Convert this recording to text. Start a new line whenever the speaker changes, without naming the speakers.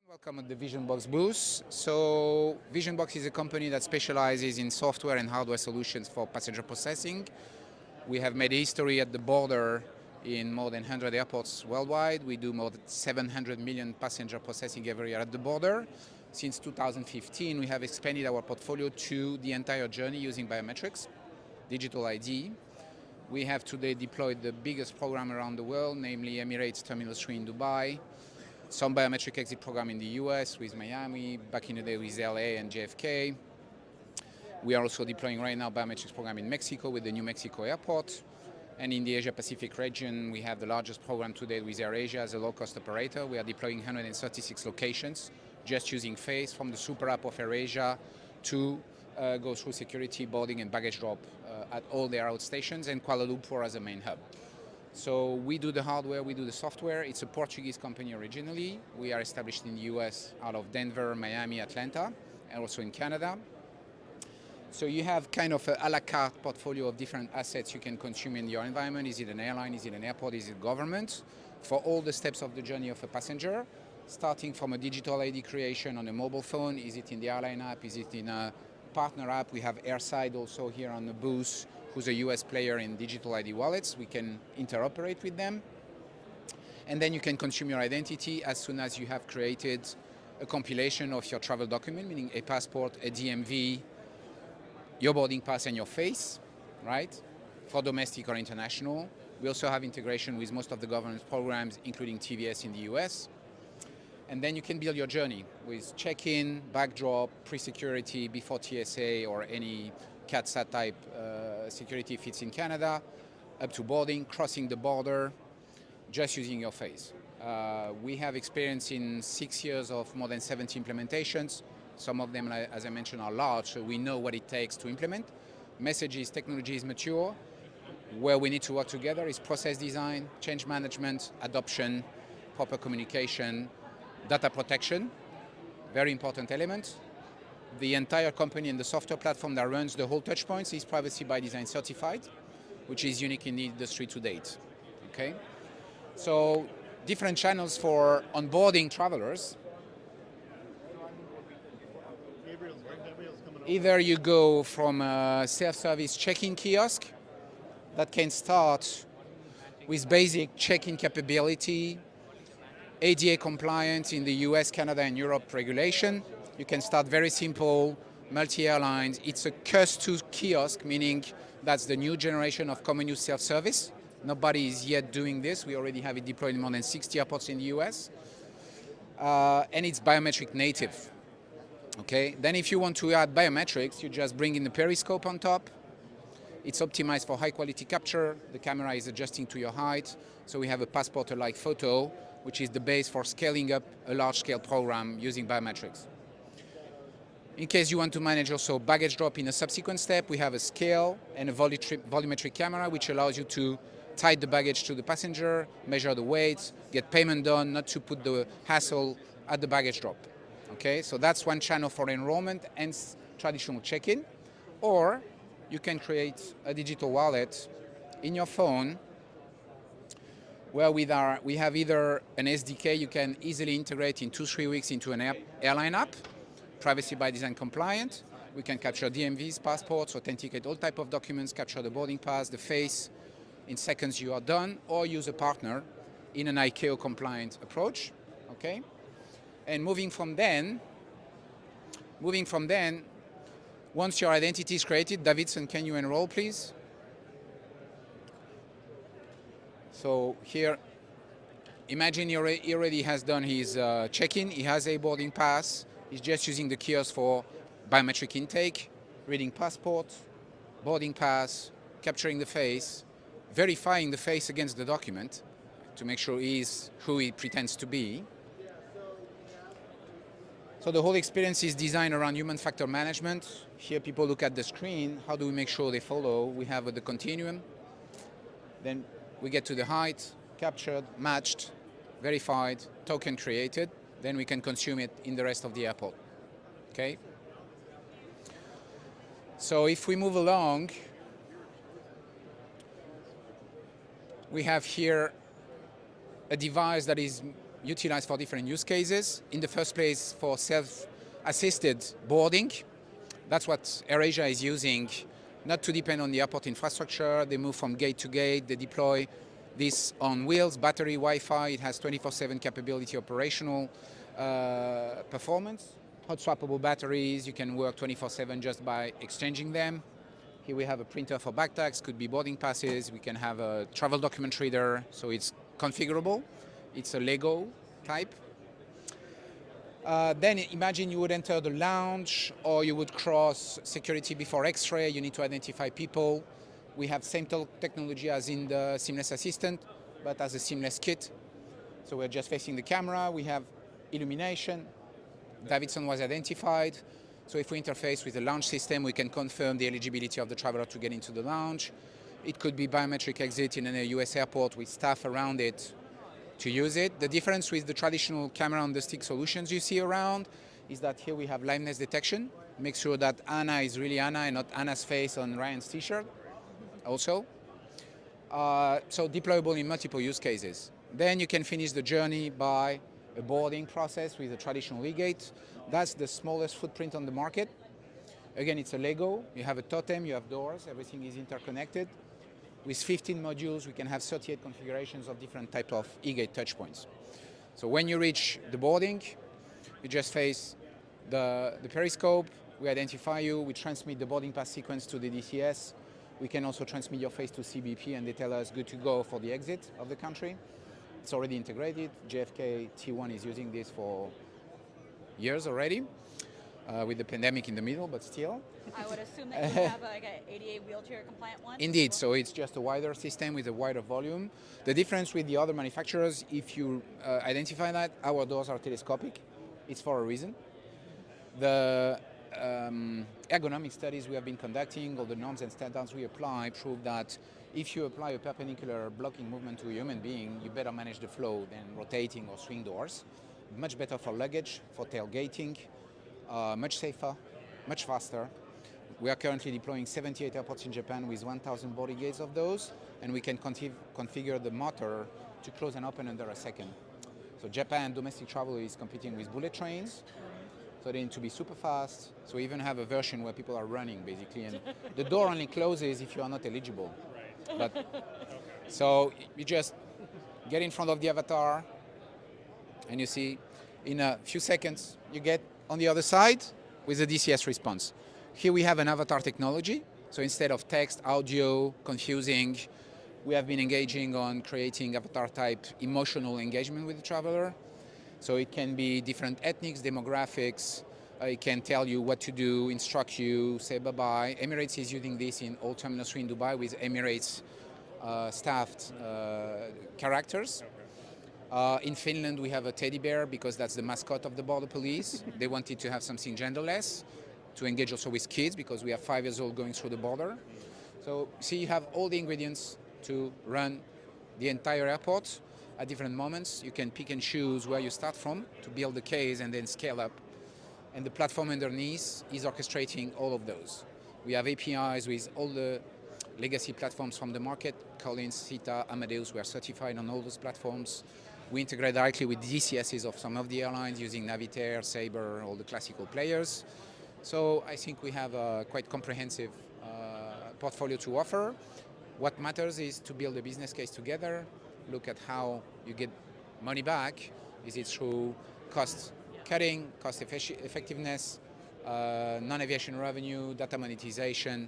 Welcome at the VisionBox booth. So VisionBox is a company that specializes in software and hardware solutions for passenger processing. We have made history at the border in more than 100 airports worldwide. We do more than 700 million passenger processing every year at the border. Since 2015, we have expanded our portfolio to the entire journey using biometrics, digital ID. We have today deployed the biggest program around the world, namely Emirates Terminal 3 in Dubai, some biometric exit program in the US with Miami, back in the day with LA and JFK. We are also deploying right now biometrics program in Mexico with the New Mexico airport. And in the Asia Pacific region, we have the largest program today with AirAsia as a low-cost operator. We are deploying 136 locations, just using Face from the super app of AirAsia to go through security, boarding and baggage drop at all their outstations, and Kuala Lumpur as a main hub. So we do the hardware, we do the software. It's a Portuguese company originally. We are established in the US out of Denver, Miami, Atlanta, and also in Canada. So you have kind of a la carte portfolio of different assets you can consume in your environment. Is it an airline? Is it an airport? Is it government? For all the steps of the journey of a passenger, starting from a digital ID creation on a mobile phone. Is it in the airline app? Is it in a partner app? We have Airside also here on the booth, who's a US player in digital ID wallets. We can interoperate with them. And then you can consume your identity as soon as you have created a compilation of your travel document, meaning a passport, a DMV, your boarding pass and your face, right? For domestic or international. We also have integration with most of the government programs, including TVS in the US. And then you can build your journey with check-in, backdrop, pre-security, before TSA or any CAT-SAT type security if it's in Canada, up to boarding, crossing the border, just using your face. We have experience in 6 years of more than 70 implementations. Some of them, as I mentioned, are large, so we know what it takes to implement. Messages, technology is mature. Where we need to work together is process design, change management, adoption, proper communication, data protection, very important element. The entire company and the software platform that runs the whole touchpoints is Privacy by Design certified, which is unique in the industry to date. Okay, so different channels for onboarding travelers. Either you go from a self-service check-in kiosk that can start with basic check-in capability, ADA compliant in the US, Canada, and Europe regulation. You can start very simple, multi-airlines. It's a CUS2 kiosk, meaning that's the new generation of common use self-service. Nobody is yet doing this. We already have it deployed in more than 60 airports in the US. And it's biometric native. Okay. Then if you want to add biometrics, you just bring in the periscope on top. It's optimized for high quality capture. The camera is adjusting to your height. So we have a passport-like photo, which is the base for scaling up a large-scale program using biometrics. In case you want to manage also baggage drop in a subsequent step, we have a scale and a volumetric camera, which allows you to tie the baggage to the passenger, measure the weight, get payment done, not to put the hassle at the baggage drop. Okay, so that's one channel for enrollment and traditional check-in. Or you can create a digital wallet in your phone where we have either an SDK you can easily integrate in 2-3 weeks into an airline app, Privacy by Design compliant. We can capture DMVs, passports, authenticate all type of documents, capture the boarding pass, the face. In seconds you are done, or use a partner in an ICAO compliant approach. Okay? And moving from then, once your identity is created, Davidson, can you enroll, please? So here, imagine he already has done his check-in. He has a boarding pass. He's just using the kiosk for biometric intake, reading passport, boarding pass, capturing the face, verifying the face against the document to make sure he's who he pretends to be. So the whole experience is designed around human factor management. Here people look at the screen. How do we make sure they follow? We have the continuum. Then we get to the height, captured, matched, verified, token created. Then we can consume it in the rest of the airport. Okay? So if we move along, we have here a device that is utilized for different use cases. In the first place, for self-assisted boarding. That's what AirAsia is using, not to depend on the airport infrastructure. They move from gate to gate. They deploy this on wheels, battery, Wi-Fi. It has 24/7 capability, operational performance. Hot swappable batteries. You can work 24/7 just by exchanging them. Here we have a printer for backpacks, could be boarding passes. We can have a travel document reader, so it's configurable. It's a Lego type. Then imagine you would enter the lounge, or you would cross security before X-ray. You need to identify people. We have same technology as in the seamless assistant, but as a seamless kit. So we're just facing the camera. We have illumination. Davidson was identified. So if we interface with the lounge system, we can confirm the eligibility of the traveler to get into the lounge. It could be biometric exit in a US airport with staff around it to use it. The difference with the traditional camera on the stick solutions you see around is that here we have liveness detection. Make sure that Anna is really Anna and not Anna's face on Ryan's t-shirt also. So deployable in multiple use cases. Then you can finish the journey by a boarding process with a traditional e-gate. That's the smallest footprint on the market. Again, it's a Lego. You have a totem, you have doors, everything is interconnected. With 15 modules, we can have 38 configurations of different type of e-gate touchpoints. So when you reach the boarding, you just face the periscope, we identify you, we transmit the boarding pass sequence to the DCS. We can also transmit your face to CBP and they tell us good to go for the exit of the country. It's already integrated. JFK T1 is using this for years already, with the pandemic in the middle, but still.
I would assume that you have like an ADA wheelchair compliant one?
Indeed, so it's just a wider system with a wider volume. The difference with the other manufacturers, if you identify that, our doors are telescopic. It's for a reason. The ergonomic studies we have been conducting, all the norms and standards we apply, prove that if you apply a perpendicular blocking movement to a human being, you better manage the flow than rotating or swing doors. Much better for luggage, for tailgating, much safer, much faster. We are currently deploying 78 airports in Japan with 1,000 boarding gates of those, and we can configure the motor to close and open under a second. So Japan domestic travel is competing with bullet trains, so they need to be super fast. So we even have a version where people are running basically, and the door only closes if you are not eligible. But so you just get in front of the avatar, and you see in a few seconds you get on the other side with the DCS response. Here we have an avatar technology. So instead of text, audio, confusing, we have been engaging on creating avatar type emotional engagement with the traveler. So it can be different ethnics, demographics. It can tell you what to do, instruct you, say bye-bye. Emirates is using this in all Terminal 3 in Dubai with Emirates staffed characters. In Finland, we have a teddy bear because that's the mascot of the border police. They wanted to have something genderless to engage also with kids because we have 5 years old going through the border. So see, you have all the ingredients to run the entire airport at different moments. You can pick and choose where you start from to build the case and then scale up. And the platform underneath is orchestrating all of those. We have APIs with all the legacy platforms from the market. Collins, Sita, Amadeus, we are certified on all those platforms. We integrate directly with DCSs of some of the airlines using Navitaire, Sabre, all the classical players. So I think we have a quite comprehensive portfolio to offer. What matters is to build a business case together, look at how you get money back. Is it through cost cutting, cost effectiveness, non-aviation revenue, data monetization,